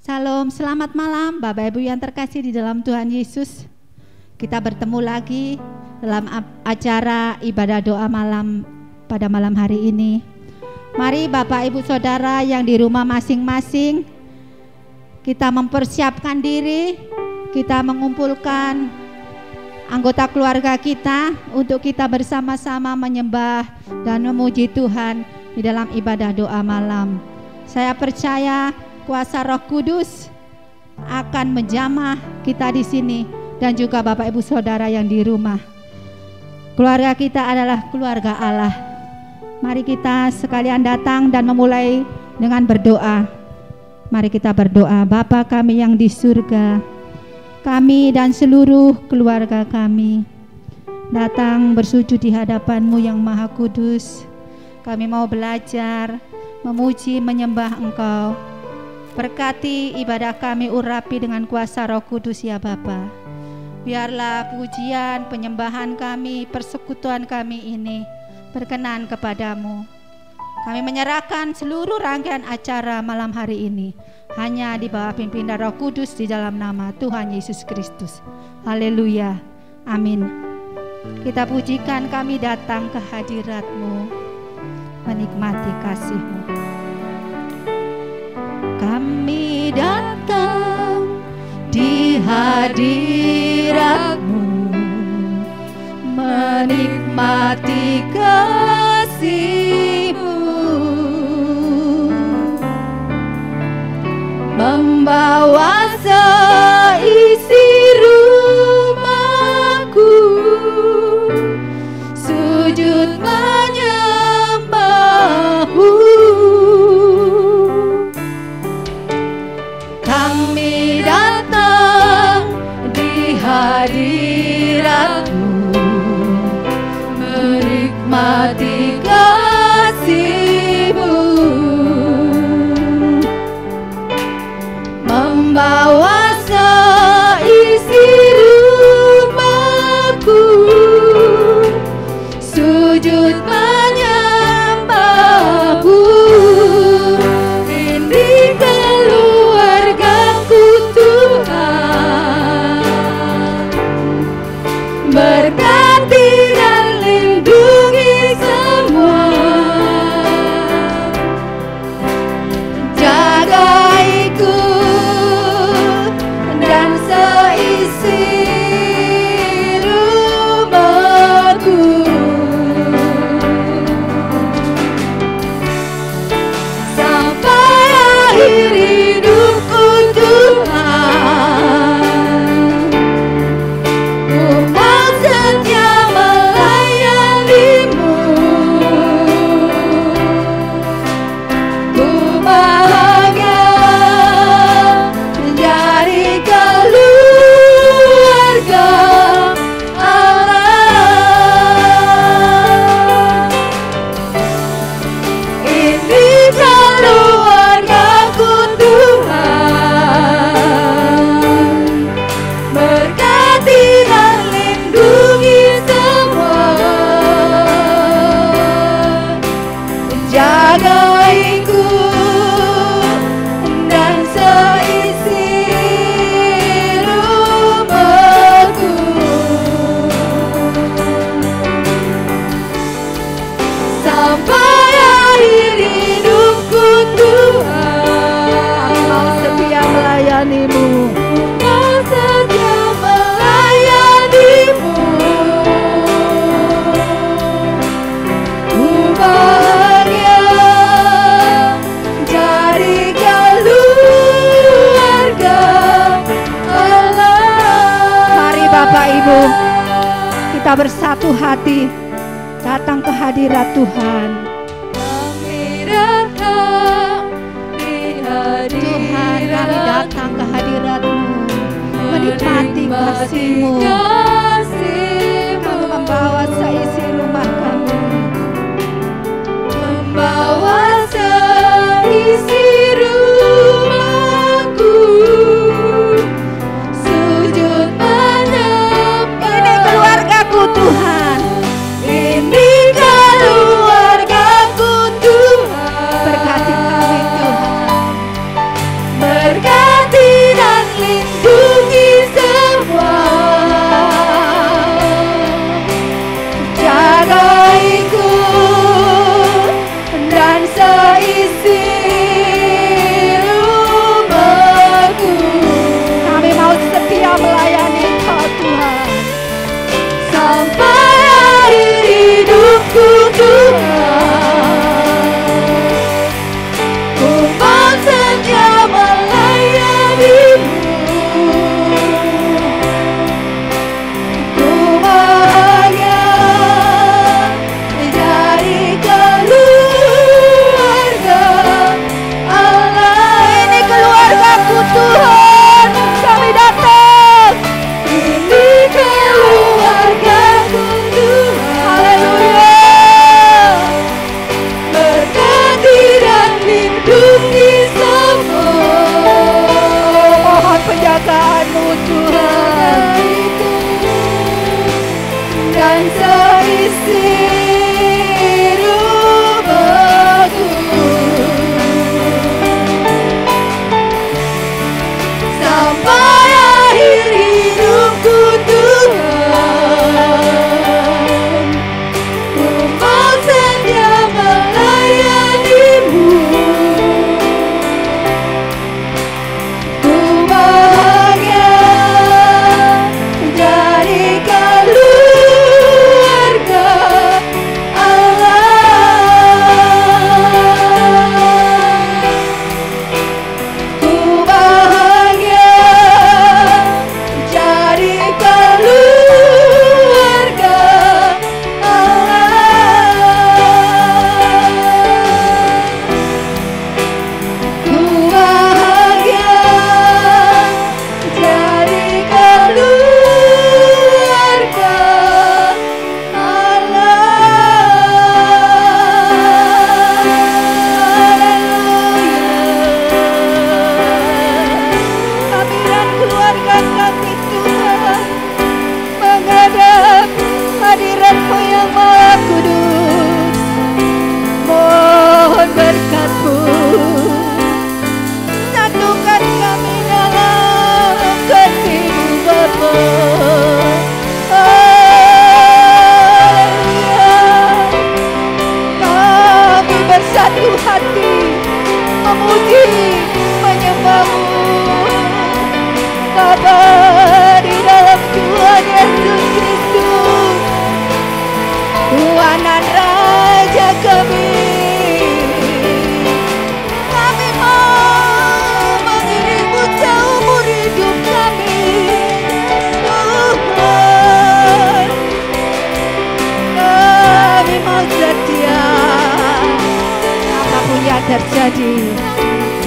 Salam, selamat malam Bapak Ibu yang terkasih di dalam Tuhan Yesus. Kita bertemu lagi dalam acara ibadah doa malam pada malam hari ini. Mari Bapak Ibu Saudara yang di rumah masing-masing, kita mempersiapkan diri, kita mengumpulkan anggota keluarga kita untuk kita bersama-sama menyembah dan memuji Tuhan di dalam ibadah doa malam. Saya percaya kuasa Roh Kudus akan menjamah kita di sini dan juga Bapak Ibu Saudara yang di rumah. Keluarga kita adalah keluarga Allah. Mari kita sekalian datang dan memulai dengan berdoa. Mari kita berdoa. Bapa kami yang di surga, kami dan seluruh keluarga kami datang bersujud di hadapan-Mu yang Maha Kudus. Kami mau belajar, memuji, menyembah Engkau. Berkati ibadah kami, urapi dengan kuasa Roh Kudus ya Bapa. Biarlah pujian, penyembahan kami, persekutuan kami ini berkenan kepadamu. Kami menyerahkan seluruh rangkaian acara malam hari ini hanya di bawah pimpinan Roh Kudus di dalam nama Tuhan Yesus Kristus. Haleluya, amin. Kita pujikan, kami datang ke hadirat-Mu, menikmati kasih-Mu. Kami datang di hadirat-Mu, menikmati kasih-Mu, membawa seisi rumahku, sujud menyembah-Mu. Kami datang di hadirat-Mu, menikmati kasih-Mu, membawa seisi rumahku, sujud menyembah-Mu. Ini keluargaku Tuhan, berkati dan lindungi semua, jagaiku dan seisi rumahku, sampai akhir hidupku Tuhan. Ku mau setia melayani-Mu, ku bahagia menjadi keluarga Allah. Ini keluargaku Tuhan, berkati dan lindungi semua, jagaiku dan seisi rumahku, sampai akhir hidupku Tuhan. Mau setia melayani-Mu, mau setia melayani-Mu, ku bahagia jadi keluarga Allah. Mari Bapak Ibu, kita bersatu hati datang ke hadirat Tuhan. Kami datang di Tuhan, kami datang ke hadirat-Mu, menikmati kasih-Mu. Kami membawa seisi rumah kami, membawa seisi rumahku, sujud menyembah. Ini keluargaku Tuhan, ini keluarga memuji, menyembahmu. Kabar di dalam Tuhan Yesus Kristus, Tuhan dan Raja kami. Kami mau mengiringmu seumur hidup kami, Tuhan. Kami mau setia apapun yang terjadi,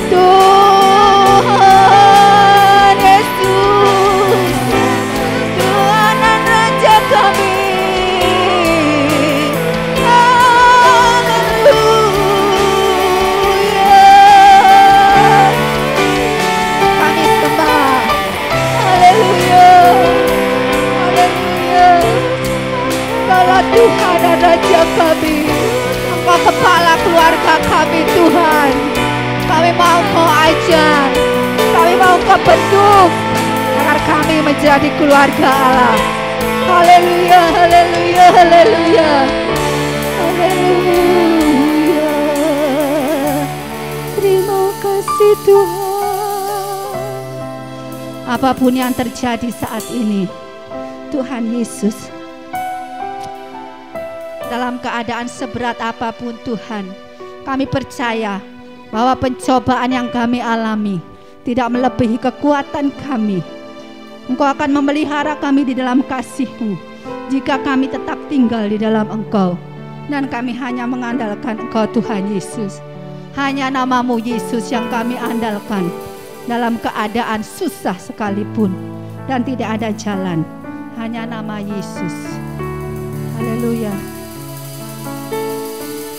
Tuhan Yesus, Tuhan dan Raja kami. Haleluya, kami sembah. Haleluya, haleluya. Engkaulah Tuhan dan Raja kami, Engkau kepala keluarga kami, Tuhan. Kami mau Engkau ajar, kami mau Engkau bentuk agar kami menjadi keluarga Allah. Haleluya, haleluya, haleluya, haleluya. Terima kasih Tuhan. Apapun yang terjadi saat ini, Tuhan Yesus, dalam keadaan seberat apapun Tuhan, kami percaya bahwa pencobaan yang kami alami tidak melebihi kekuatan kami. Engkau akan memelihara kami di dalam kasih-Mu jika kami tetap tinggal di dalam Engkau. Dan kami hanya mengandalkan Engkau Tuhan Yesus. Hanya nama-Mu Yesus yang kami andalkan dalam keadaan susah sekalipun dan tidak ada jalan. Hanya nama Yesus. Haleluya.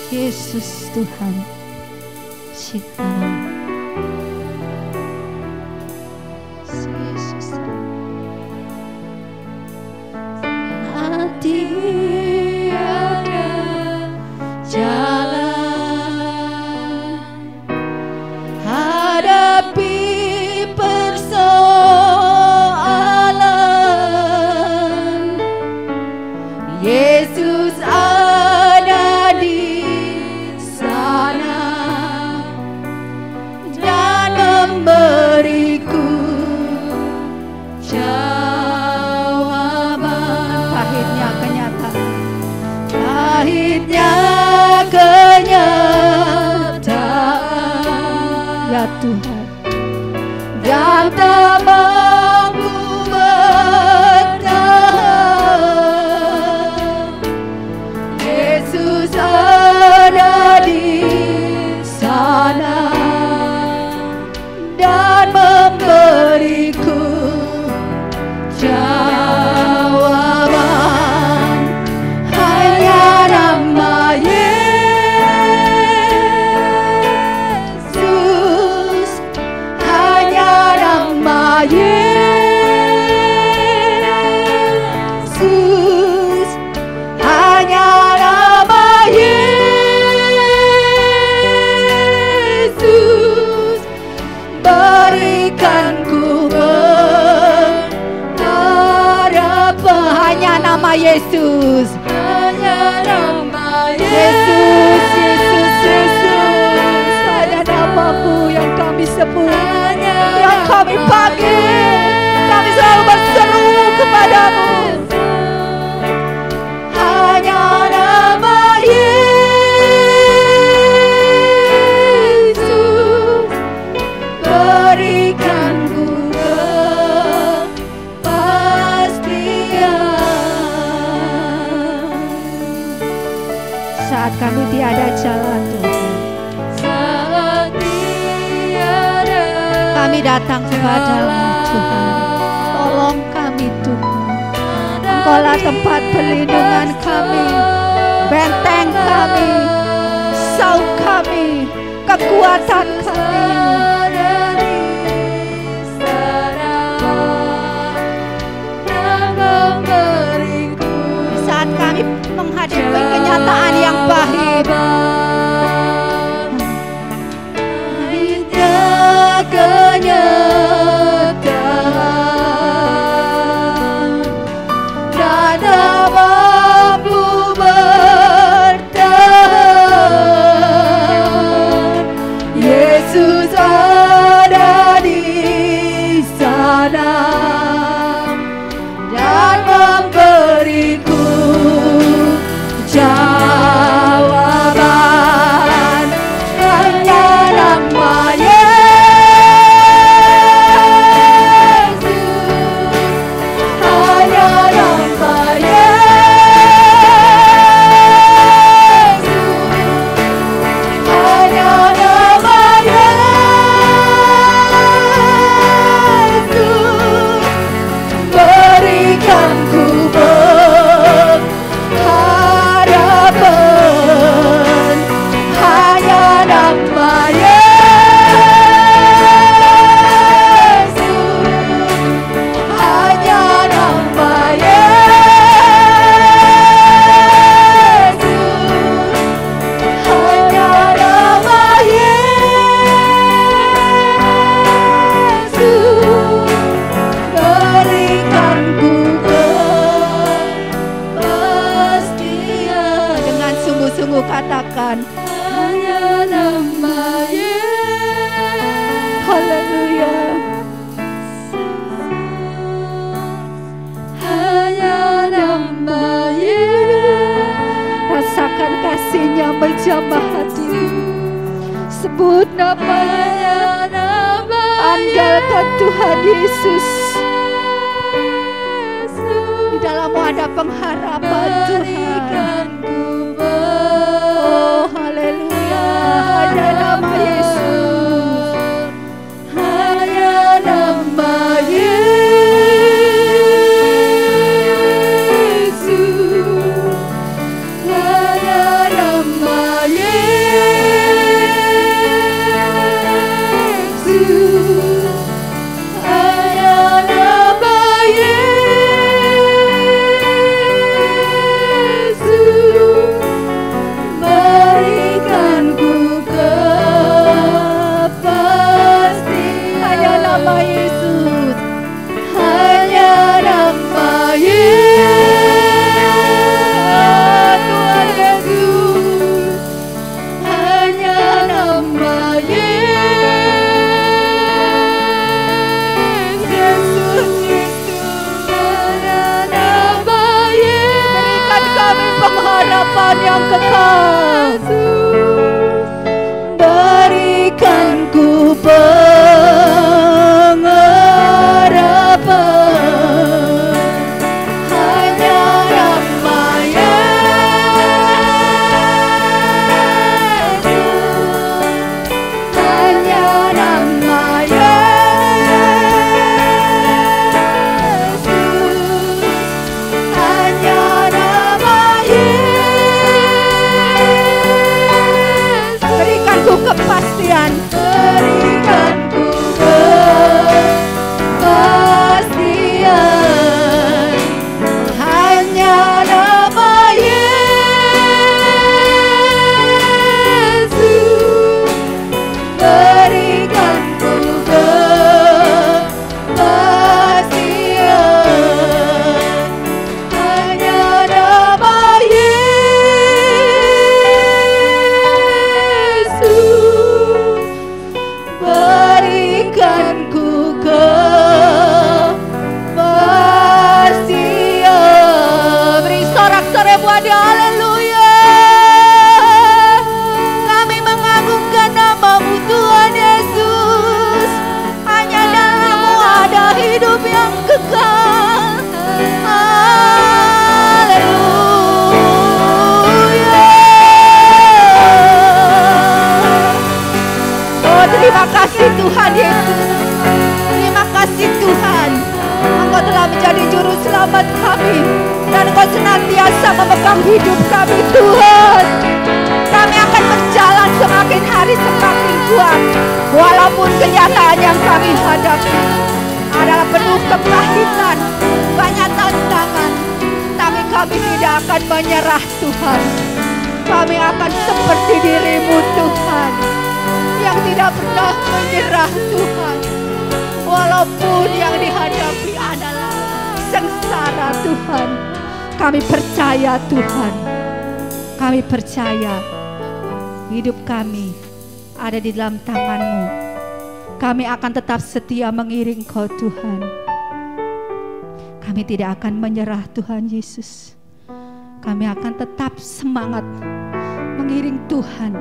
Yesus Tuhan. Syukur. Tiada jalan hadapi persoalan. Yesus ada di sana dan memberiku jawaban. Pahitnya kenyataan, pahitnya kenyataan, ya Tuhan, dan tak mampu bertahan. Yesus ada di sana dan memberiku jawaban. Hanya nama Yesus, hanya nama Yesus, hanya nama Yesus, berikan ku berharapan. Hanya nama Yesus, hanya nama Yesus, Yesus, Yesus. Hanya nama-Mu yang kami sebut, yang kami panggil. Kami selalu berseru kepadamu. Hanya nama Yesus, berikan ku kepastian. Saat kami tiada jalan, Tuhan, saat tiada, kami datang kepadamu, Tuhan. Tolong kami, Tuhan. Engkaulah tempat perlindungan kami, benteng kami, saung kami, kekuatan kami. Saat kami menghadapi kenyataan yang pahit, kenyataan dan tak mampu bertahan. Yesus Yesus ada di sana dan memberiku jawaban. Hanya nama Yesus, hanya nama Yesus, hanya nama Yesus, berikan ku harapan. Hanya nama Yesus, hanya nama Yesus, hanya nama Yesus, berikan ku kepastian. Dengan sungguh-sungguh katakan, hanya nama Yesus. Haleluya. Hanya nama Yesus. Rasakan kasih-Nya menjamah hatimu. Sebut namanya, andalkan Tuhan Yesus. Di dalammu ada pengharapan Tuhan. Oh haleluya. Hanya nama Yesus, hanya nama Yesus, hanya nama Yesus, hanya nama Yesus, berikan ku kepastian. Hanya nama Yesus, hanya nama Yesus, Tuhan Yesus, hanya nama Yesus, Yesus Kristus, hanya nama Yesus, berikan kami pengharapan yang kekal. Berikan ku pengharapan. Hanya nama Yesus, hanya nama Yesus, hanya nama Yesus, berikan ku kepastian. Berikan ku kepastian. Hanya nama Yesus, berikan ku kepastian. Hanya nama Yesus, berikan ku kepastian. Beri sorak-sorai buat Dia, haleluya. Kami mengagungkan nama-Mu Tuhan Yesus. Hanya dalam-Mu ada hidup yang kekal. Haleluya. Oh terima kasih Tuhan Yesus. Terima kasih Tuhan. Engkau telah menjadi juru selamat kami, dan Engkau senantiasa memegang hidup kami Tuhan. Kami akan berjalan semakin hari semakin kuat, walaupun kenyataan yang kami hadapi adalah penuh kepahitan, banyak tantangan, tapi kami tidak akan menyerah Tuhan. Kami akan seperti diri-Mu Tuhan, yang tidak pernah menyerah Tuhan. Walaupun yang dihadapi adalah sengsara Tuhan, kami percaya Tuhan. Kami percaya hidup kami ada di dalam tangan-Mu. Kami akan tetap setia mengiring Kau Tuhan. Kami tidak akan menyerah Tuhan Yesus. Kami akan tetap semangat mengiring Tuhan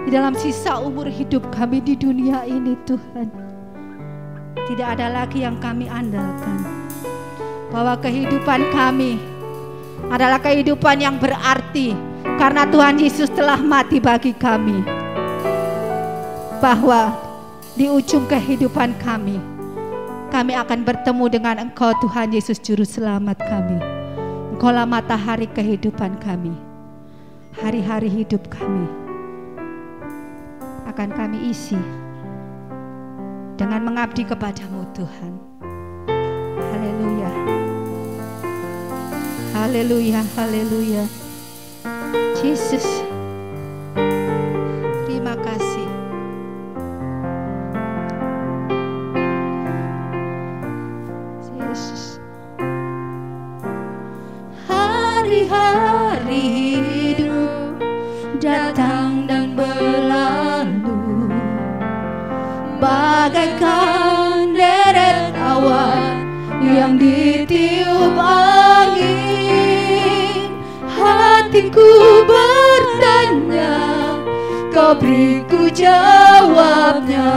di dalam sisa umur hidup kami di dunia ini Tuhan. Tidak ada lagi yang kami andalkan, bahwa kehidupan kami adalah kehidupan yang berarti karena Tuhan Yesus telah mati bagi kami. Bahwa di ujung kehidupan kami akan bertemu dengan Engkau Tuhan Yesus Juru Selamat kami. Engkaulah matahari kehidupan kami. Hari-hari hidup kami akan kami isi dengan mengabdi kepadamu Tuhan. Haleluya. Haleluya, haleluya. Yesus, terima kasih. Yesus. Hari-hari hidup datang dan berlalu, bagaikan deret awan yang ditiup angin. Hatiku bertanya, Kau beriku jawabnya.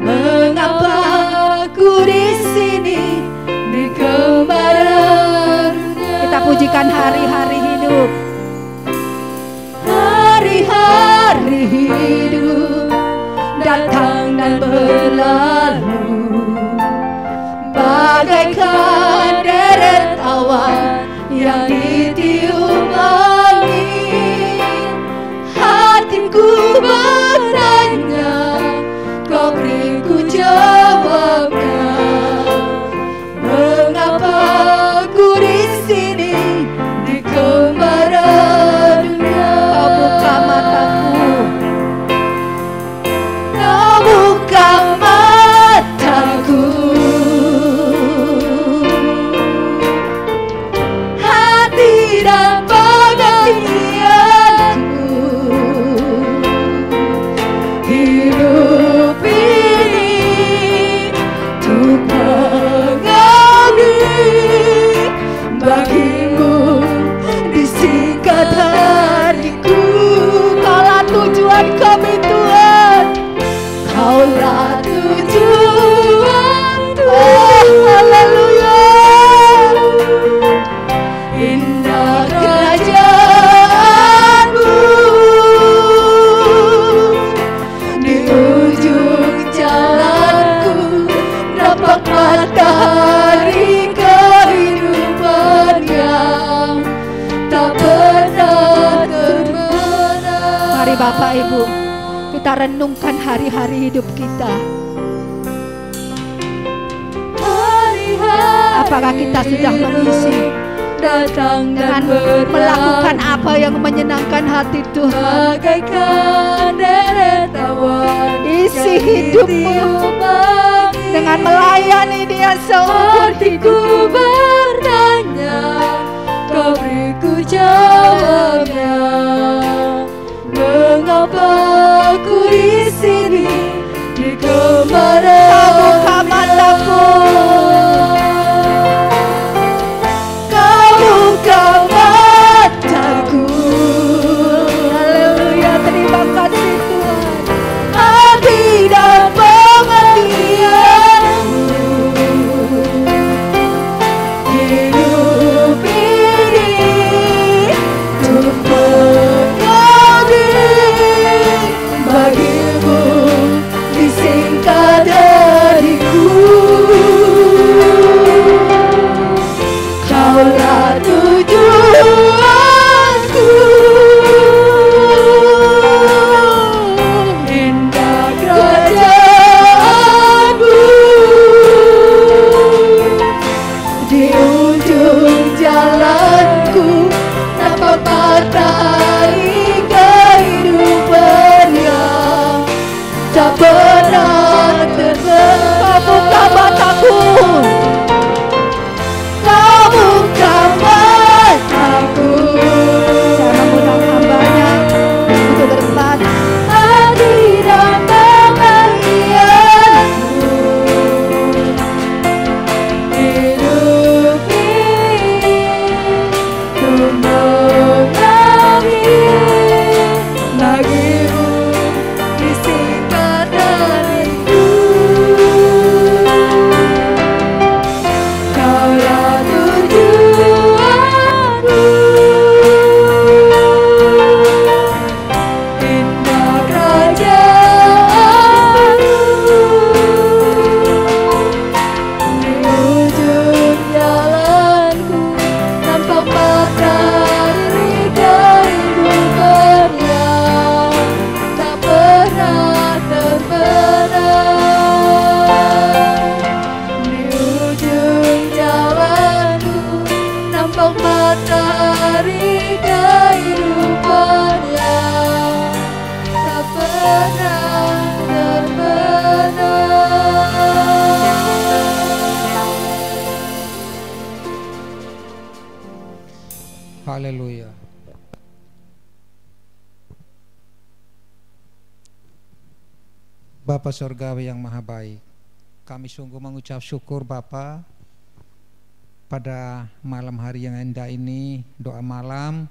Mengapa aku di sini di kemarahan? Kita pujikan hari-hari hidup. Hari-hari hidup datang dan berlalu, bagaikan deret awan yang ditiup angin. Hatiku bertanya, Kau beriku jawabnya. Mengapa aku di sini di kemarahan dunia? Kau buka mataku, Kau buka mataku. Hati dan pengertianku, hidup ini untuk mengabdi bagimu. Disingkat hariku, Kaulah tujuan kami Tuhan. Kaulah tujuan Tuhan. Haleluya. Indah kerajaanmu, di ujung jalanku nampak matahari kehidupan yang tak pernah terbenam. Mari Bapak Ibu, kita renungkan hari-hari hidup kita. Apakah kita sudah mengisi datang dan melakukan apa yang menyenangkan hati Tuhan? Bagaikan deret awan, isi hidupmu dengan melayani Dia seumur hidup. Bertanya, Kau beriku jawabnya. Mengapa aku di sini di kemarahan? Kau buka mataku, Kau buka mataku. Haleluya, terima kasih Tuhan. Hati dan pengertianmu, hidup ini untuk mengabdi bagimu. Disingkat dariku, Kaulah tujuanku. Indah kerajaanmu, di ujung jalanku nampak matahari kehidupan yang tak pernah terbenam. Kau buka mataku, Kau buka mataku. Saya mengundang hamba-Nya untuk berdebat. Haleluya. Bapa Surgawi yang maha baik, kami sungguh mengucap syukur Bapa pada malam hari yang indah ini, doa malam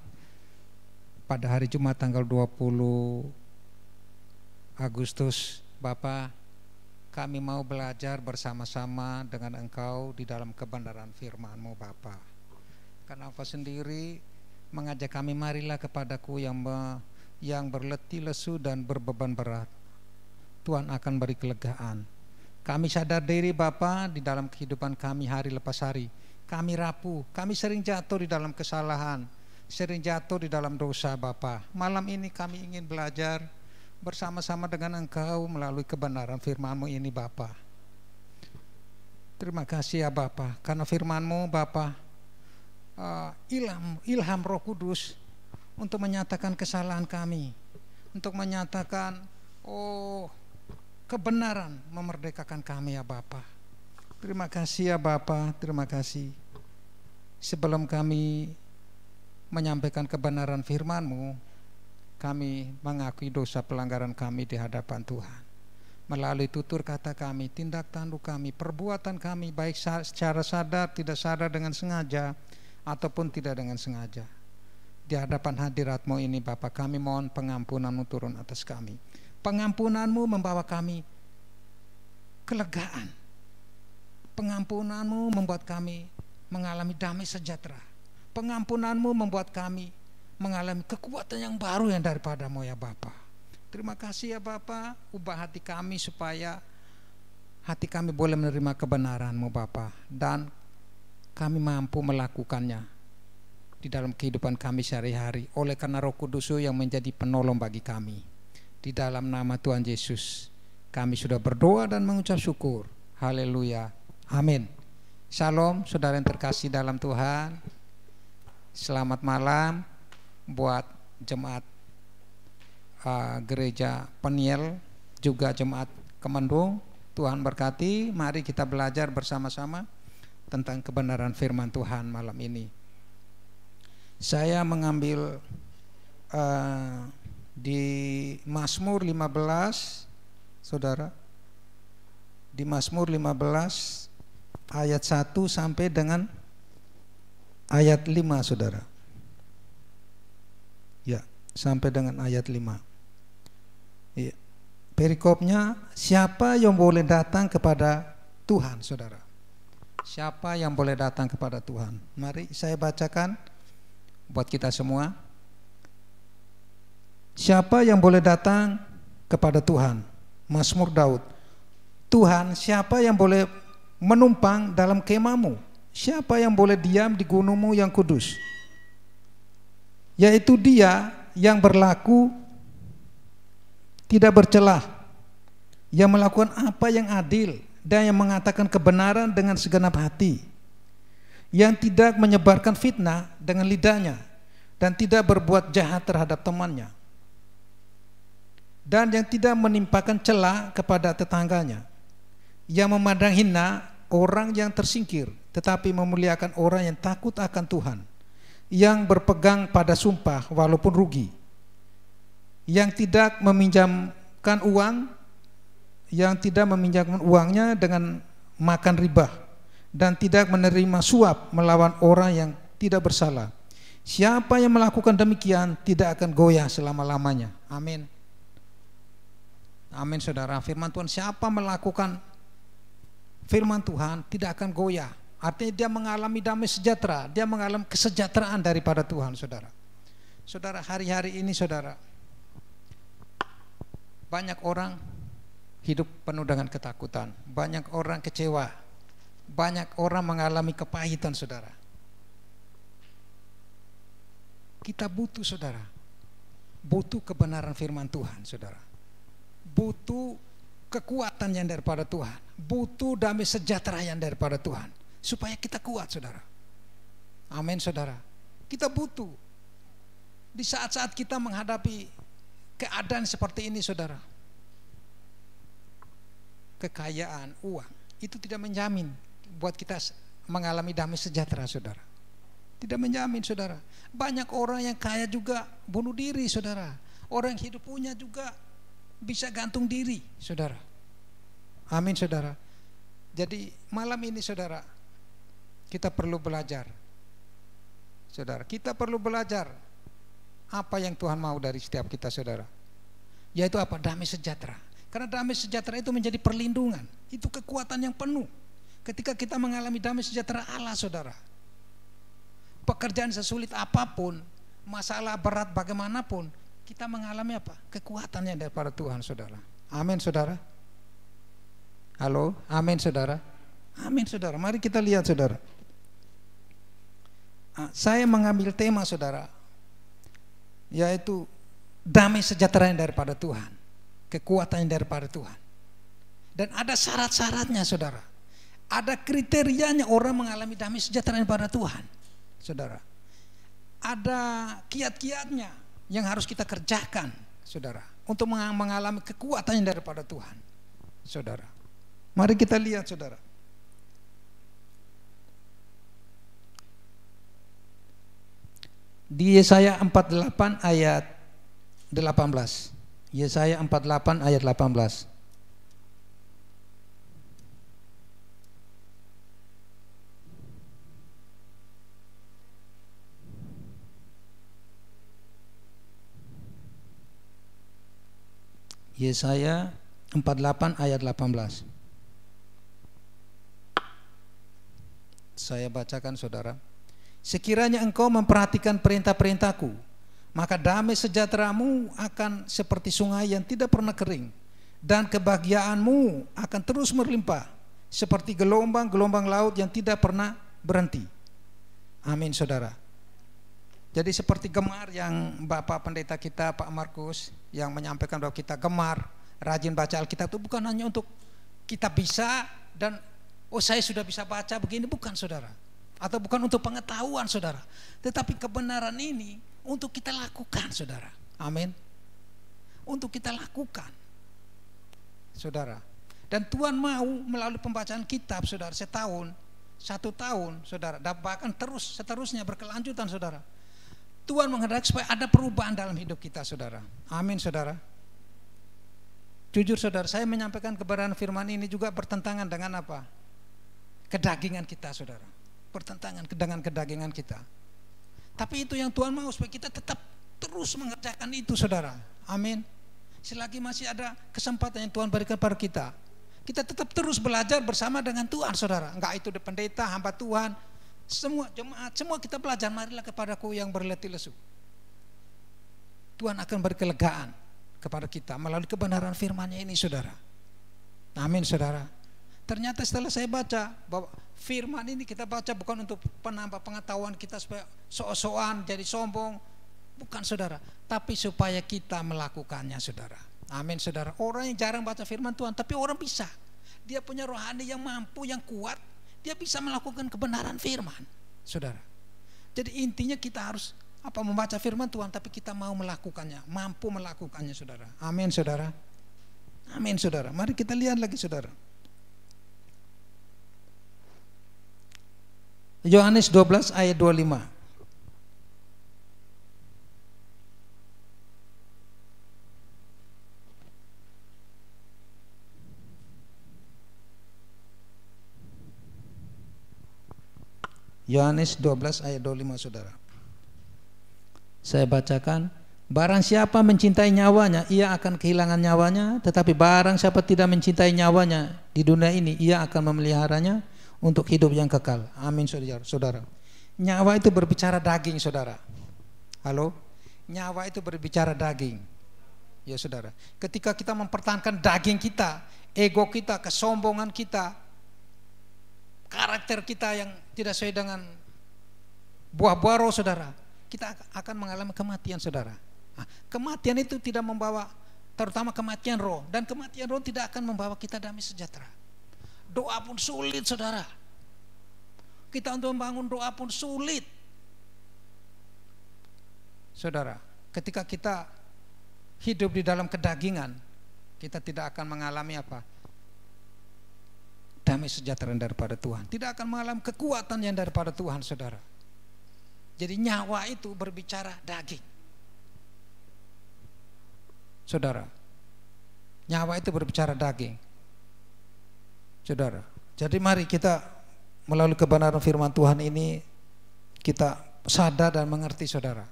pada hari Jumat tanggal 20 Agustus. Bapa, kami mau belajar bersama-sama dengan Engkau di dalam kebenaran firman-Mu Bapa. Karena Engkau sendiri mengajak kami, marilah kepadaku yang berletih lesu dan berbeban berat, Tuhan akan beri kelegaan. Kami sadar diri Bapa, di dalam kehidupan kami hari lepas hari kami rapuh, kami sering jatuh di dalam kesalahan, sering jatuh di dalam dosa Bapa. Malam ini kami ingin belajar bersama-sama dengan Engkau melalui kebenaran firman-Mu ini Bapa. Terima kasih ya Bapa, karena firman-Mu Bapa ilham Roh Kudus untuk menyatakan kesalahan kami, untuk menyatakan kebenaran memerdekakan kami ya Bapa. Terima kasih ya Bapa, terima kasih. Sebelum kami menyampaikan kebenaran firman-Mu, kami mengakui dosa pelanggaran kami di hadapan Tuhan. Melalui tutur kata kami, tindak tanduk kami, perbuatan kami, baik secara sadar, tidak sadar dengan sengaja, ataupun tidak dengan sengaja. Di hadapan hadirat-Mu ini Bapa, kami mohon pengampunan-Mu turun atas kami. Pengampunan-Mu membawa kami kelegaan. Pengampunan-Mu membuat kami mengalami damai sejahtera. Pengampunan-Mu membuat kami mengalami kekuatan yang baru yang daripada-Mu ya Bapa. Terima kasih ya Bapa, ubah hati kami supaya hati kami boleh menerima kebenaran-Mu Bapa, dan kami mampu melakukannya di dalam kehidupan kami sehari-hari oleh karena Roh Kudus yang menjadi penolong bagi kami. Di dalam nama Tuhan Yesus kami sudah berdoa dan mengucap syukur. Haleluya, amin. Shalom saudara yang terkasih dalam Tuhan. Selamat malam buat jemaat gereja Peniel, juga jemaat Kemendung. Tuhan berkati. Mari kita belajar bersama-sama tentang kebenaran firman Tuhan malam ini. Saya mengambil di Mazmur 15, saudara, di Mazmur 15 ayat 1 sampai dengan ayat 5, saudara. Ya, sampai dengan ayat 5. Ya. Perikopnya, siapa yang boleh datang kepada Tuhan, saudara? Siapa yang boleh datang kepada Tuhan? Mari saya bacakan buat kita semua. Siapa yang boleh datang kepada Tuhan? Mazmur Daud. Tuhan, siapa yang boleh menumpang dalam kemah-Mu? Siapa yang boleh diam di gunung-Mu yang kudus? Yaitu Dia yang berlaku tidak bercelah, yang melakukan apa yang adil, dan yang mengatakan kebenaran dengan segenap hati, yang tidak menyebarkan fitnah dengan lidahnya, dan tidak berbuat jahat terhadap temannya, dan yang tidak menimpakan celah kepada tetangganya, yang memandang hina orang yang tersingkir, tetapi memuliakan orang yang takut akan Tuhan, yang berpegang pada sumpah walaupun rugi, yang tidak meminjamkan uang, yang tidak meminjamkan uangnya dengan makan riba, dan tidak menerima suap melawan orang yang tidak bersalah. Siapa yang melakukan demikian tidak akan goyah selama-lamanya. Amin. Amin saudara. Firman Tuhan, siapa melakukan firman Tuhan tidak akan goyah. Artinya dia mengalami damai sejahtera, dia mengalami kesejahteraan daripada Tuhan, saudara. Saudara, hari-hari ini saudara, banyak orang hidup penuh dengan ketakutan, banyak orang kecewa, banyak orang mengalami kepahitan, saudara. Kita butuh, saudara, butuh kebenaran firman Tuhan, saudara. Butuh kekuatan yang daripada Tuhan, butuh damai sejahtera yang daripada Tuhan, supaya kita kuat, saudara. Amin, saudara. Kita butuh di saat-saat kita menghadapi keadaan seperti ini, saudara. Kekayaan, uang itu tidak menjamin buat kita mengalami damai sejahtera, saudara. Tidak menjamin, saudara. Banyak orang yang kaya juga bunuh diri, saudara. Orang yang hidup punya juga bisa gantung diri, saudara. Amin, saudara. Jadi malam ini, saudara, kita perlu belajar. Saudara, kita perlu belajar apa yang Tuhan mau dari setiap kita, saudara. Yaitu apa? Damai sejahtera. Karena damai sejahtera itu menjadi perlindungan. Itu kekuatan yang penuh. Ketika kita mengalami damai sejahtera Allah, saudara, pekerjaan sesulit apapun, masalah berat bagaimanapun, kita mengalami apa? Kekuatannya daripada Tuhan, saudara. Amin, saudara. Halo, amin, saudara. Amin, saudara. Mari kita lihat, saudara. Saya mengambil tema, saudara, yaitu damai sejahtera yang daripada Tuhan, kekuatan yang daripada Tuhan. Dan ada syarat-syaratnya, saudara. Ada kriterianya orang mengalami damai sejahtera daripada Tuhan, saudara. Ada kiat-kiatnya yang harus kita kerjakan, saudara, untuk mengalami kekuatan yang daripada Tuhan, saudara. Mari kita lihat, saudara. Di Yesaya 48 ayat 18. Yesaya 48 ayat 18. Yesaya 48 ayat 18. Saya bacakan, saudara. Sekiranya engkau memperhatikan perintah-perintahku, maka damai sejahteramu akan seperti sungai yang tidak pernah kering, dan kebahagiaanmu akan terus melimpah seperti gelombang-gelombang laut yang tidak pernah berhenti. Amin, saudara. Jadi seperti gemar yang Bapak Pendeta kita Pak Markus yang menyampaikan bahwa kita gemar, rajin baca Alkitab itu bukan hanya untuk kita bisa dan saya sudah bisa baca begini, bukan, saudara. Atau bukan untuk pengetahuan, saudara. Tetapi kebenaran ini untuk kita lakukan, saudara. Amin. Untuk kita lakukan, saudara. Dan Tuhan mau melalui pembacaan kitab, saudara, setahun, 1 tahun, saudara, dan bahkan terus seterusnya berkelanjutan, saudara. Tuhan menghendaki supaya ada perubahan dalam hidup kita, saudara. Amin, saudara. Jujur, saudara, saya menyampaikan kebenaran firman ini juga bertentangan dengan apa? Kedagingan kita, saudara. Bertentangan dengan kedagingan kita. Tapi itu yang Tuhan mau, supaya kita tetap terus mengerjakan itu, saudara. Amin. Selagi masih ada kesempatan yang Tuhan berikan pada kita, kita tetap terus belajar bersama dengan Tuhan, saudara. Enggak itu pendeta, hamba Tuhan, semua jemaat, semua kita belajar. Marilah kepadaku yang berletih lesu. Tuhan akan beri kelegaan kepada kita melalui kebenaran firman-Nya ini, saudara. Amin, saudara. Ternyata setelah saya baca bahwa firman ini kita baca bukan untuk penambah pengetahuan kita supaya sok-sokan jadi sombong, bukan, saudara, tapi supaya kita melakukannya, saudara. Amin, saudara. Orang yang jarang baca firman Tuhan, tapi orang bisa. Dia punya rohani yang mampu, yang kuat. Dia bisa melakukan kebenaran firman, saudara. Jadi intinya kita harus membaca firman Tuhan, tapi kita mau melakukannya, mampu melakukannya, saudara. Amin, saudara. Amin, saudara. Mari kita lihat lagi, saudara. Yohanes 12 ayat 25. Yohanes 12 ayat 25, saudara. Saya bacakan. Barang siapa mencintai nyawanya, ia akan kehilangan nyawanya. Tetapi barang siapa tidak mencintai nyawanya di dunia ini, ia akan memeliharanya untuk hidup yang kekal. Amin, saudara. Nyawa itu berbicara daging, saudara. Halo? Nyawa itu berbicara daging. Ya, saudara. Ketika kita mempertahankan daging kita, ego kita, kesombongan kita, karakter kita yang tidak sesuai dengan buah-buah roh, saudara, kita akan mengalami kematian, saudara. Nah, kematian itu tidak membawa, terutama kematian roh, dan kematian roh tidak akan membawa kita damai sejahtera. Doa pun sulit, saudara. Kita untuk membangun doa pun sulit, saudara. Ketika kita hidup di dalam kedagingan, kita tidak akan mengalami damai sejahtera daripada Tuhan. Tidak akan mengalami kekuatan yang daripada Tuhan, saudara. Jadi nyawa itu berbicara daging. Saudara, nyawa itu berbicara daging. Saudara, jadi mari kita melalui kebenaran firman Tuhan ini kita sadar dan mengerti, saudara.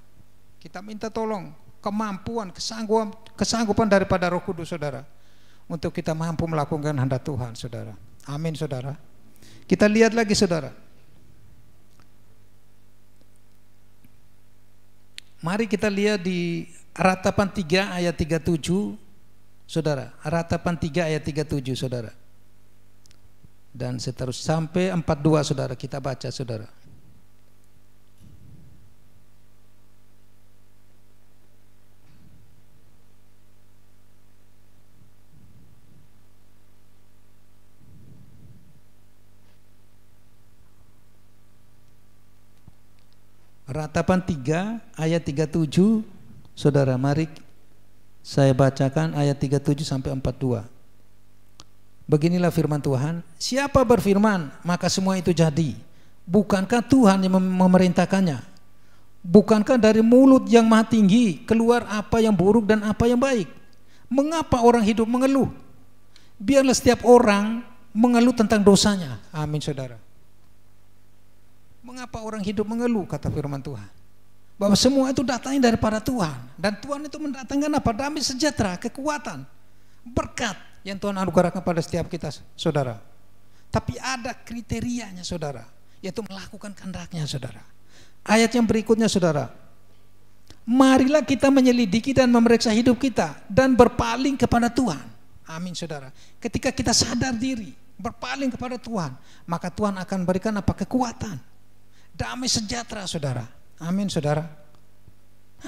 Kita minta tolong kemampuan, kesanggupan daripada Roh Kudus, saudara, untuk kita mampu melakukan kehendak Tuhan, saudara. Amin, saudara. Kita lihat lagi, saudara. Mari kita lihat di Ratapan 3 ayat 37, saudara. Ratapan 3 ayat 37, saudara. Dan seterusnya sampai 42, saudara, kita baca, saudara. Ratapan 3 ayat 37, saudara, mari saya bacakan ayat 37 sampai 42. Beginilah firman Tuhan, siapa berfirman maka semua itu jadi. Bukankah Tuhan yang memerintahkannya? Bukankah dari mulut yang maha tinggi keluar apa yang buruk dan apa yang baik? Mengapa orang hidup mengeluh? Biarlah setiap orang mengeluh tentang dosanya. Amin, saudara. Mengapa orang hidup mengeluh, kata firman Tuhan, bahwa semua itu datangnya daripada Tuhan, dan Tuhan itu mendatangkan apa? Damai sejahtera, kekuatan, berkat yang Tuhan anugerahkan pada setiap kita, saudara. Tapi ada kriterianya, saudara, yaitu melakukan kehendaknya, saudara. Ayat yang berikutnya, saudara, marilah kita menyelidiki dan memeriksa hidup kita dan berpaling kepada Tuhan. Amin, saudara. Ketika kita sadar diri, berpaling kepada Tuhan, maka Tuhan akan berikan apa? Kekuatan, damai sejahtera, saudara. Amin, saudara.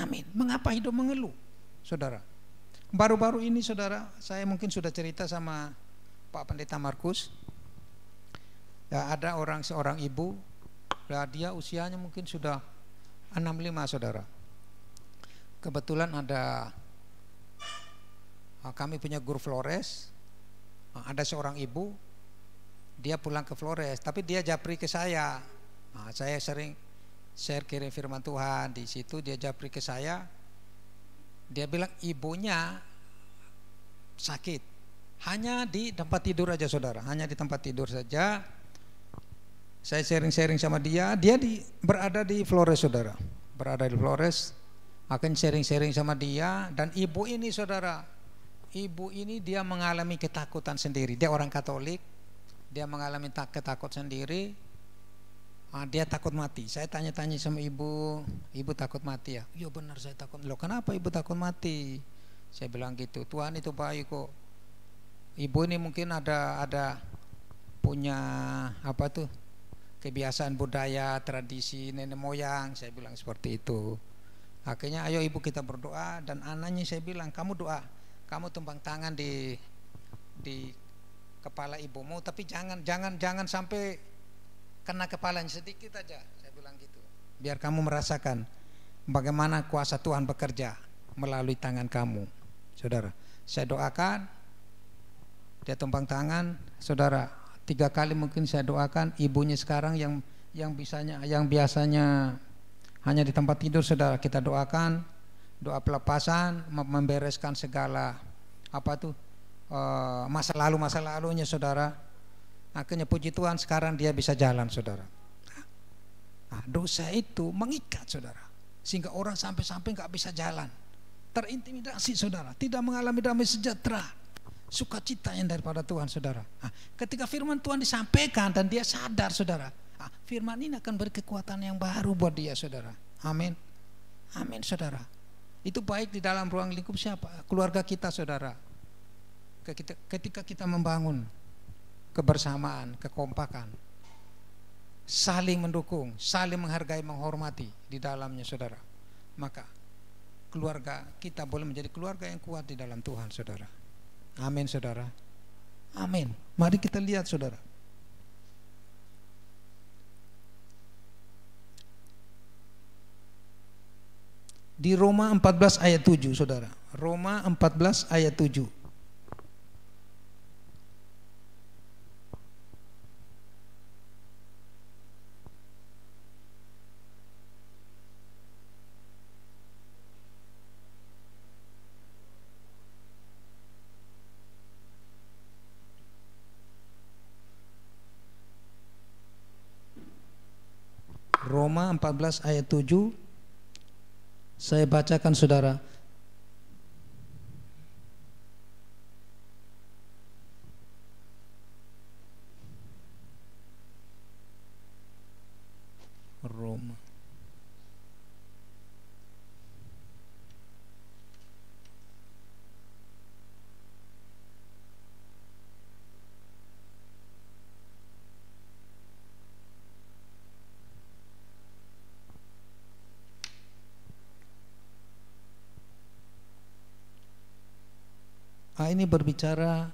Amin. Mengapa hidup mengeluh, saudara? Baru-baru ini, saudara, saya mungkin sudah cerita sama Pak Pendeta Markus. Ya, ada seorang ibu, ya, dia usianya mungkin sudah 65, saudara. Kebetulan kami punya guru Flores. Ada seorang ibu, dia pulang ke Flores, tapi dia japri ke saya. Saya sering share kirim firman Tuhan di situ, dia japri ke saya. Dia bilang ibunya sakit, hanya di tempat tidur aja, saudara, hanya di tempat tidur saja. Saya sharing sama dia berada di Flores, saudara, berada di Flores. Akan sharing sama dia, dan ibu ini, saudara, ibu ini dia mengalami ketakutan sendiri. Dia orang Katolik, dia mengalami ketakutan sendiri. Dia takut mati. Saya tanya-tanya sama ibu takut mati ya? Iya benar, saya takut. Loh, kenapa ibu takut mati? Saya bilang gitu, Tuhan itu baik kok. Ibu ini mungkin ada punya apa tuh, kebiasaan budaya, tradisi nenek moyang. Saya bilang seperti itu. Akhirnya ayo ibu kita berdoa, dan anaknya saya bilang, kamu doa, kamu tumpang tangan di kepala ibumu, tapi jangan sampai kena kepalanya, sedikit aja, saya bilang gitu, biar kamu merasakan bagaimana kuasa Tuhan bekerja melalui tangan kamu, saudara. Saya doakan, dia tumpang tangan, saudara, 3 kali mungkin saya doakan. Ibunya sekarang yang biasanya hanya di tempat tidur, saudara, kita doakan doa pelepasan, membereskan segala masa lalunya, saudara. Akhirnya puji Tuhan sekarang dia bisa jalan, saudara. Dosa itu mengikat, saudara, sehingga orang sampai nggak bisa jalan, terintimidasi, saudara, tidak mengalami damai sejahtera, sukacita yang daripada Tuhan, saudara. Ketika firman Tuhan disampaikan dan dia sadar, saudara, firman ini akan beri kekuatan yang baru buat dia, saudara. Amin, amin, saudara. Itu baik di dalam ruang lingkup siapa? Keluarga kita, saudara. Ketika kita membangun kebersamaan, kekompakan, saling mendukung, saling menghargai, menghormati di dalamnya, saudara, maka keluarga kita boleh menjadi keluarga yang kuat di dalam Tuhan, saudara. Amin, saudara. Amin. Mari kita lihat, saudara. Di Roma 14 ayat 7, saudara. Roma 14 ayat 7. Roma 14 ayat 7. Saya bacakan saudara. Roma. Ini berbicara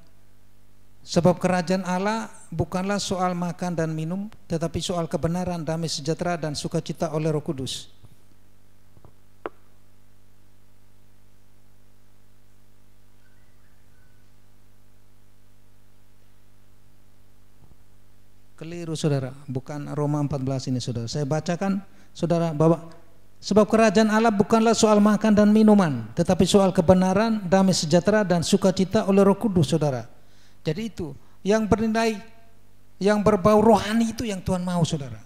sebab kerajaan Allah bukanlah soal makan dan minum, tetapi soal kebenaran, damai sejahtera dan sukacita oleh Roh Kudus. Keliru saudara, bukan Roma 14 ini saudara. Saya bacakan saudara bahwa sebab kerajaan Allah bukanlah soal makan dan minuman, tetapi soal kebenaran, damai sejahtera dan sukacita oleh Roh Kudus saudara. Jadi itu yang bernilai, yang berbau rohani itu yang Tuhan mau saudara.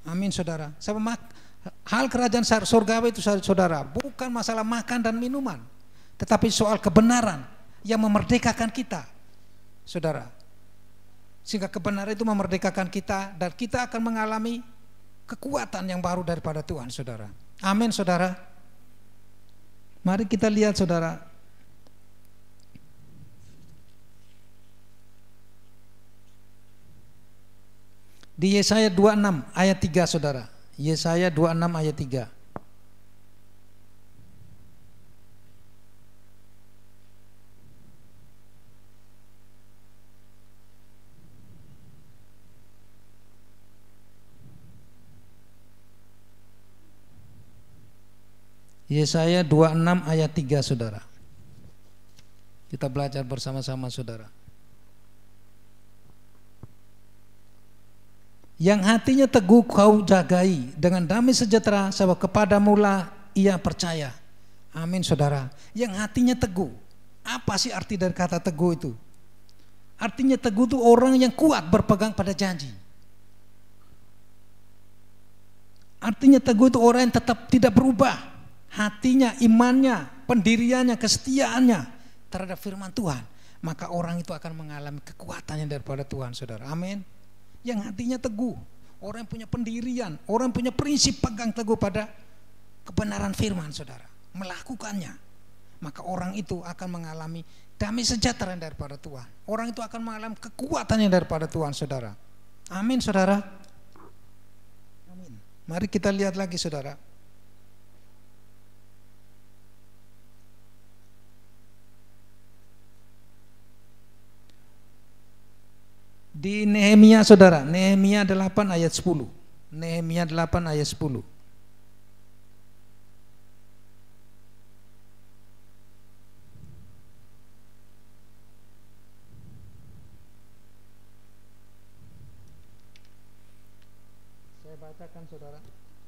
Amin saudara. Sama hal kerajaan surgawi itu saudara, bukan masalah makan dan minuman, tetapi soal kebenaran yang memerdekakan kita saudara. Sehingga kebenaran itu memerdekakan kita dan kita akan mengalami kekuatan yang baru daripada Tuhan saudara. Amin saudara. Mari kita lihat saudara. Di Yesaya 26 ayat 3 saudara. Yesaya 26 ayat 3. Yesaya 26 ayat 3 saudara. Kita belajar bersama-sama saudara. Yang hatinya teguh kau jagai, dengan damai sejahtera sebab kepadamulah ia percaya. Amin saudara. Yang hatinya teguh. Apa sih arti dari kata teguh itu? Artinya teguh itu orang yang kuat berpegang pada janji. Artinya teguh itu orang yang tetap tidak berubah. Hatinya, imannya, pendiriannya, kesetiaannya terhadap firman Tuhan, maka orang itu akan mengalami kekuatannya daripada Tuhan saudara. Amin. Yang hatinya teguh, orang yang punya pendirian, orang yang punya prinsip pegang teguh pada kebenaran firman saudara, melakukannya, maka orang itu akan mengalami damai sejahtera daripada Tuhan. Orang itu akan mengalami kekuatannya daripada Tuhan saudara. Amin saudara. Amin. Mari kita lihat lagi saudara. Di Nehemia saudara, Nehemia 8 ayat 10. Nehemia 8 ayat 10.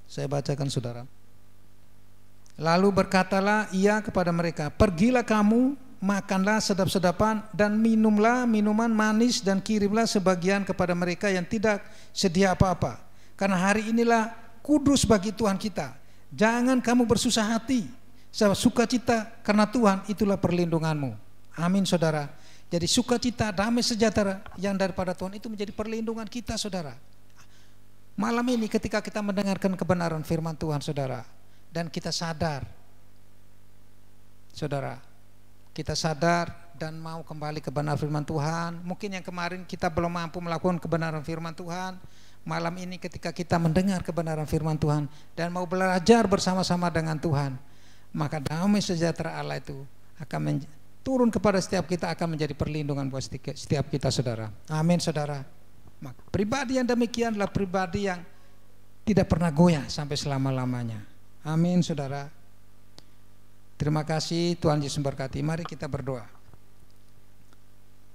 Saya bacakan saudara. Lalu berkatalah ia kepada mereka, pergilah kamu, makanlah sedap-sedapan dan minumlah minuman manis dan kirimlah sebagian kepada mereka yang tidak sedia apa-apa. Karena hari inilah kudus bagi Tuhan kita. Jangan kamu bersusah hati, sebab sukacita karena Tuhan itulah perlindunganmu. Amin saudara. Jadi sukacita, damai sejahtera yang daripada Tuhan itu menjadi perlindungan kita saudara. Malam ini ketika kita mendengarkan kebenaran firman Tuhan saudara, dan kita sadar saudara, kita sadar dan mau kembali ke kebenaran firman Tuhan. Mungkin yang kemarin kita belum mampu melakukan kebenaran firman Tuhan. Malam ini ketika kita mendengar kebenaran firman Tuhan dan mau belajar bersama-sama dengan Tuhan, maka damai sejahtera Allah itu akan turun kepada setiap kita, akan menjadi perlindungan buat setiap kita saudara. Amin saudara. Maka pribadi yang demikian adalah pribadi yang tidak pernah goyah sampai selama-lamanya. Amin saudara. Terima kasih, Tuhan Yesus memberkati. Mari kita berdoa.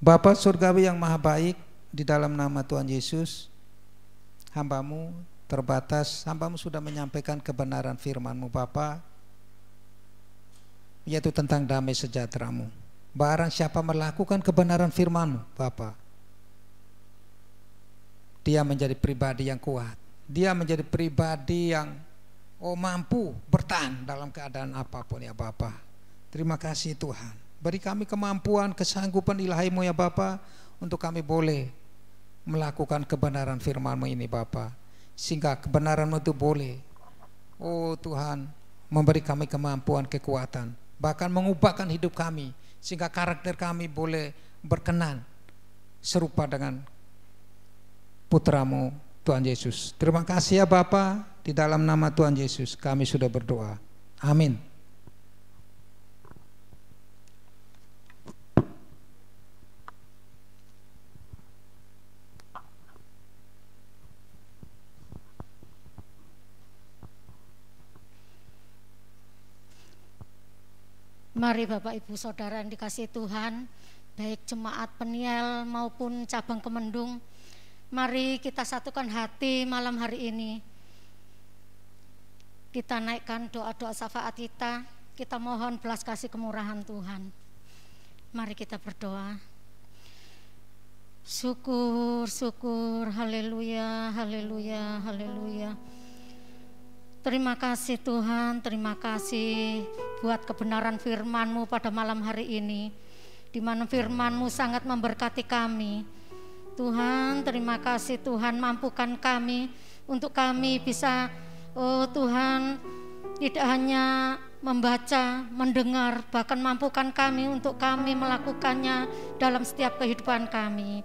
Bapa surgawi yang maha baik, di dalam nama Tuhan Yesus, hamba-Mu terbatas, hamba-Mu sudah menyampaikan kebenaran firman-Mu Bapa, yaitu tentang damai sejahtera-Mu. Barang siapa melakukan kebenaran firman-Mu Bapa, dia menjadi pribadi yang kuat, dia menjadi pribadi yang mampu bertahan dalam keadaan apapun ya Bapa. Terima kasih Tuhan. Beri kami kemampuan, kesanggupan ilahi-Mu ya Bapa, untuk kami boleh melakukan kebenaran firman-Mu ini Bapa, sehingga kebenaran-Mu itu boleh, Tuhan, memberi kami kemampuan, kekuatan, bahkan mengubahkan hidup kami, sehingga karakter kami boleh berkenan serupa dengan Putra-Mu Tuhan Yesus. Terima kasih ya Bapa, di dalam nama Tuhan Yesus kami sudah berdoa. Amin. Mari Bapak Ibu Saudara yang dikasihi Tuhan, baik jemaat Peniel maupun cabang Kemendung, mari kita satukan hati malam hari ini. Kita naikkan doa-doa syafaat kita mohon belas kasih kemurahan Tuhan. Mari kita berdoa. Syukur, syukur, haleluya, haleluya, haleluya. Terima kasih Tuhan, terima kasih buat kebenaran firman-Mu pada malam hari ini, di mana firman-Mu sangat memberkati kami. Tuhan, terima kasih Tuhan, mampukan kami untuk kami bisa, Tuhan, tidak hanya membaca, mendengar, bahkan mampukan kami untuk kami melakukannya dalam setiap kehidupan kami.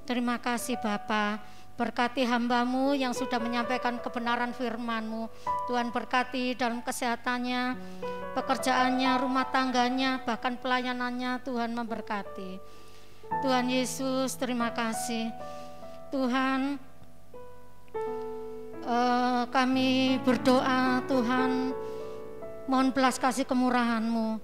Terima kasih Bapa. Berkati hamba-Mu yang sudah menyampaikan kebenaran firman-Mu. Tuhan berkati dalam kesehatannya, pekerjaannya, rumah tangganya, bahkan pelayanannya. Tuhan memberkati. Tuhan Yesus, terima kasih. Tuhan, kami berdoa Tuhan, mohon belas kasih kemurahan-Mu.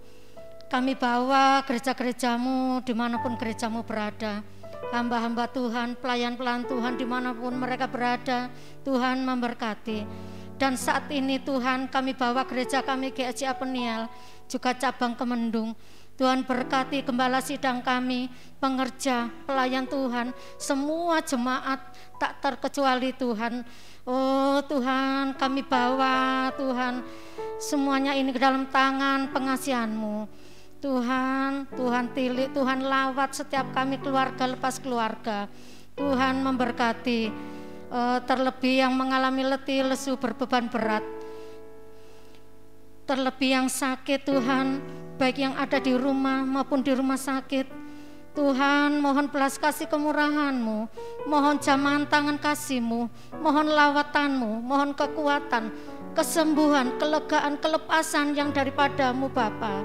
Kami bawa gereja-gereja-Mu dimanapun gereja-Mu berada. Hamba-hamba Tuhan, pelayan-pelayan Tuhan dimanapun mereka berada, Tuhan memberkati. Dan saat ini Tuhan, kami bawa gereja kami GSCA Peniel, juga cabang Kemendung. Tuhan berkati gembala sidang kami, pengerja, pelayan Tuhan, semua jemaat tak terkecuali Tuhan. Tuhan, kami bawa Tuhan semuanya ini ke dalam tangan pengasihan-Mu. Tuhan, Tuhan tilik, Tuhan lawat setiap kami keluarga lepas keluarga. Tuhan memberkati, terlebih yang mengalami letih, lesu, berbeban berat. Terlebih yang sakit Tuhan, baik yang ada di rumah maupun di rumah sakit. Tuhan, mohon belas kasih kemurahan-Mu, mohon jamahan tangan kasih-Mu, mohon lawatan-Mu, mohon kekuatan, kesembuhan, kelegaan, kelepasan yang daripada-Mu Bapa.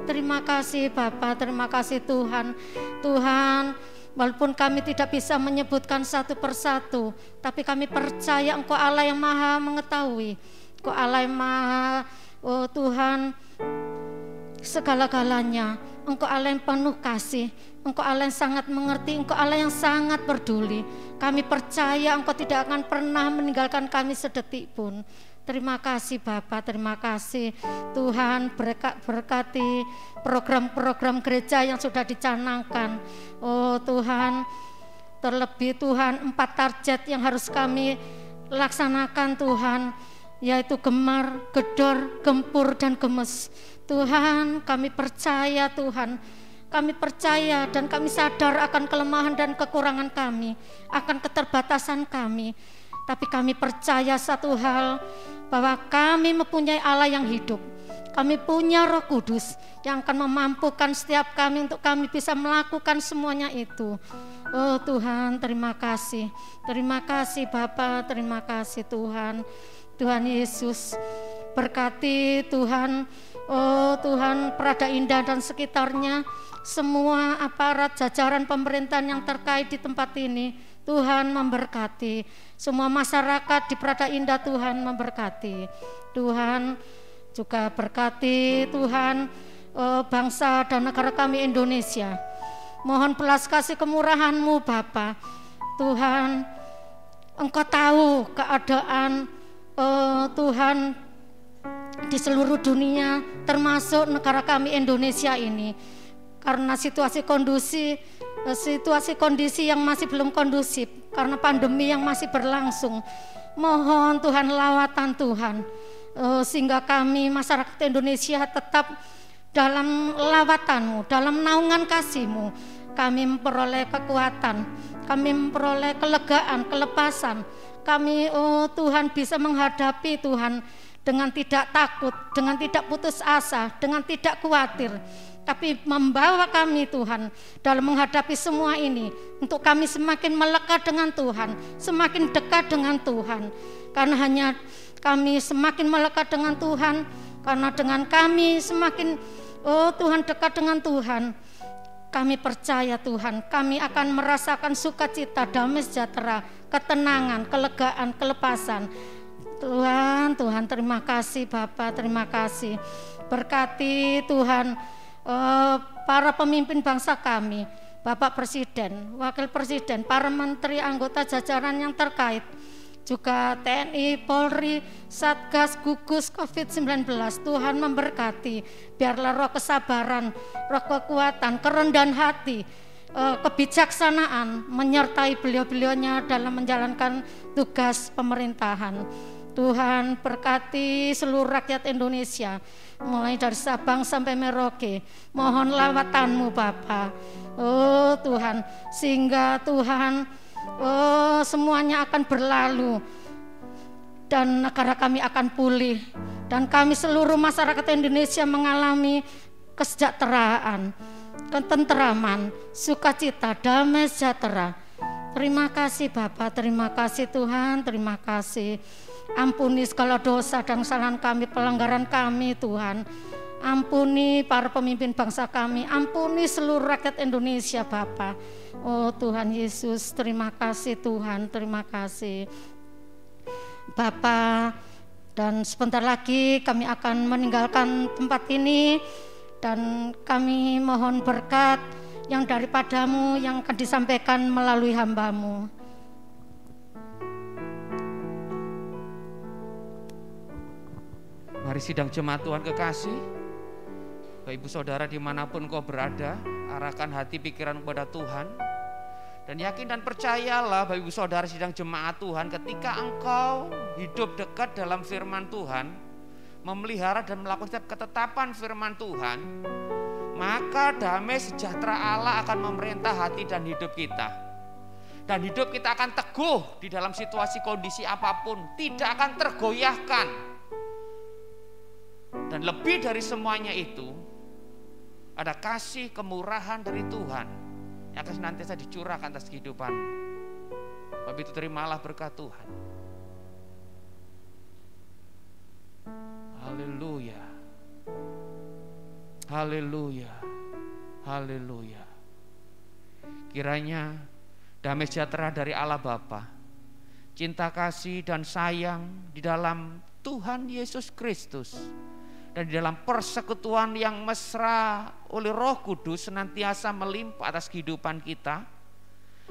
Terima kasih Bapa, terima kasih Tuhan. Tuhan, walaupun kami tidak bisa menyebutkan satu persatu, tapi kami percaya Engkau Allah yang maha mengetahui, Engkau Allah yang maha, Tuhan, segala-galanya. Engkau Allah yang penuh kasih, Engkau Allah yang sangat mengerti, Engkau Allah yang sangat peduli. Kami percaya Engkau tidak akan pernah meninggalkan kami sedetik pun. Terima kasih Bapa, terima kasih Tuhan, berkati program-program gereja yang sudah dicanangkan. Tuhan, terlebih Tuhan 4 target yang harus kami laksanakan Tuhan, yaitu gemar, gedor, gempur, dan gemes. Tuhan, kami percaya Tuhan, kami percaya dan kami sadar akan kelemahan dan kekurangan kami, akan keterbatasan kami. Tapi kami percaya satu hal, bahwa kami mempunyai Allah yang hidup. Kami punya Roh Kudus yang akan memampukan setiap kami untuk kami bisa melakukan semuanya itu. Tuhan, terima kasih. Terima kasih Bapa, terima kasih Tuhan. Tuhan Yesus, berkati Tuhan. Tuhan, Prada Indah dan sekitarnya, semua aparat jajaran pemerintahan yang terkait di tempat ini. Tuhan memberkati, semua masyarakat di Prada Indah Tuhan memberkati. Tuhan juga berkati Tuhan bangsa dan negara kami Indonesia. Mohon belas kasih kemurahan-Mu Bapa. Tuhan, Engkau tahu keadaan Tuhan di seluruh dunia, termasuk negara kami Indonesia ini. karena situasi kondisi yang masih belum kondusif, karena pandemi yang masih berlangsung. Mohon Tuhan lawatan Tuhan, sehingga kami masyarakat Indonesia tetap dalam lawatan-Mu, dalam naungan kasih-Mu. Kami memperoleh kekuatan, kami memperoleh kelegaan, kelepasan. Kami Tuhan bisa menghadapi Tuhan dengan tidak takut, dengan tidak putus asa, dengan tidak khawatir. Tapi membawa kami Tuhan dalam menghadapi semua ini, untuk kami semakin melekat dengan Tuhan, semakin dekat dengan Tuhan. Karena hanya kami semakin melekat dengan Tuhan, karena dengan kami semakin Tuhan dekat dengan Tuhan, kami percaya Tuhan, kami akan merasakan sukacita, damai sejahtera, ketenangan, kelegaan, kelepasan. Tuhan terima kasih Bapa, terima kasih. Berkati Tuhan para pemimpin bangsa kami, Bapak Presiden, Wakil Presiden, para menteri, anggota jajaran yang terkait, juga TNI, Polri, Satgas, gugus COVID-19. Tuhan memberkati, biarlah roh kesabaran, roh kekuatan, kerendahan hati, kebijaksanaan menyertai beliau-beliaunya dalam menjalankan tugas pemerintahan. Tuhan berkati seluruh rakyat Indonesia, mulai dari Sabang sampai Merauke. Mohon lawatan-Mu Bapa, Tuhan, sehingga Tuhan semuanya akan berlalu dan negara kami akan pulih, dan kami seluruh masyarakat Indonesia mengalami kesejahteraan, ketenteraman, sukacita, damai sejahtera. Terima kasih Bapa, terima kasih Tuhan, terima kasih. Ampuni segala dosa dan kesalahan kami, pelanggaran kami Tuhan. Ampuni para pemimpin bangsa kami, ampuni seluruh rakyat Indonesia Bapa. Oh Tuhan Yesus, terima kasih Tuhan, terima kasih Bapa. Dan sebentar lagi kami akan meninggalkan tempat ini, dan kami mohon berkat yang daripada-Mu yang akan disampaikan melalui hamba-Mu. Mari sidang jemaat Tuhan kekasih, Bapak Ibu Saudara dimanapun kau berada, arahkan hati pikiran kepada Tuhan. Dan yakin dan percayalah Bapak Ibu Saudara sidang jemaat Tuhan, ketika engkau hidup dekat dalam firman Tuhan, memelihara dan melakukan setiap ketetapan firman Tuhan, maka damai sejahtera Allah akan memerintah hati dan hidup kita. Dan hidup kita akan teguh di dalam situasi kondisi apapun, tidak akan tergoyahkan. Dan lebih dari semuanya itu, ada kasih kemurahan dari Tuhan yang akan senantiasa dicurahkan atas kehidupan. Sebab itu terimalah berkat Tuhan. Haleluya, haleluya, haleluya. Kiranya damai sejahtera dari Allah Bapa, cinta kasih dan sayang di dalam Tuhan Yesus Kristus, dan di dalam persekutuan yang mesra oleh Roh Kudus senantiasa melimpah atas kehidupan kita,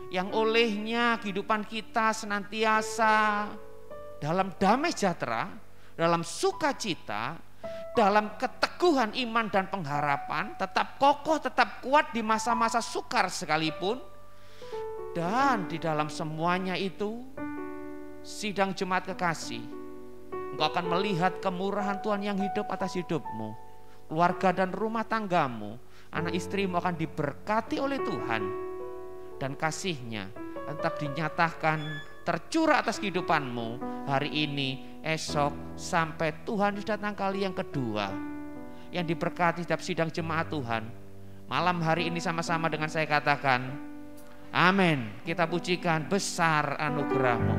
yang olehnya kehidupan kita senantiasa dalam damai sejahtera, dalam sukacita, dalam keteguhan iman dan pengharapan, tetap kokoh, tetap kuat di masa-masa sukar sekalipun. Dan di dalam semuanya itu, sidang jemaat kekasih, engkau akan melihat kemurahan Tuhan yang hidup atas hidupmu, keluarga dan rumah tanggamu, anak istrimu akan diberkati oleh Tuhan, dan kasih-Nya tetap dinyatakan tercurah atas kehidupanmu hari ini, esok, sampai Tuhan datang kali yang kedua. Yang diberkati setiap sidang jemaat Tuhan malam hari ini sama-sama dengan saya katakan amin. Kita pujikan besar anugerah-Mu,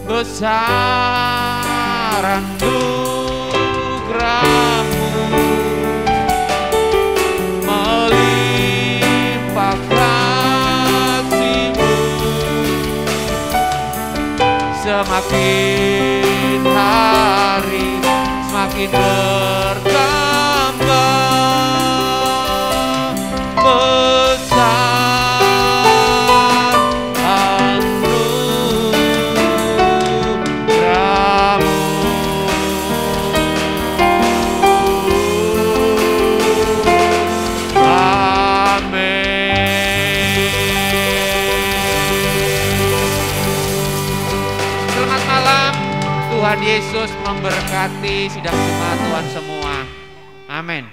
besar anugerah-Mu, melimpah kasih-Mu, semakin hari semakin bertambah. Besar Tuhan Yesus memberkati sidang jemaat Tuhan semua. Amin.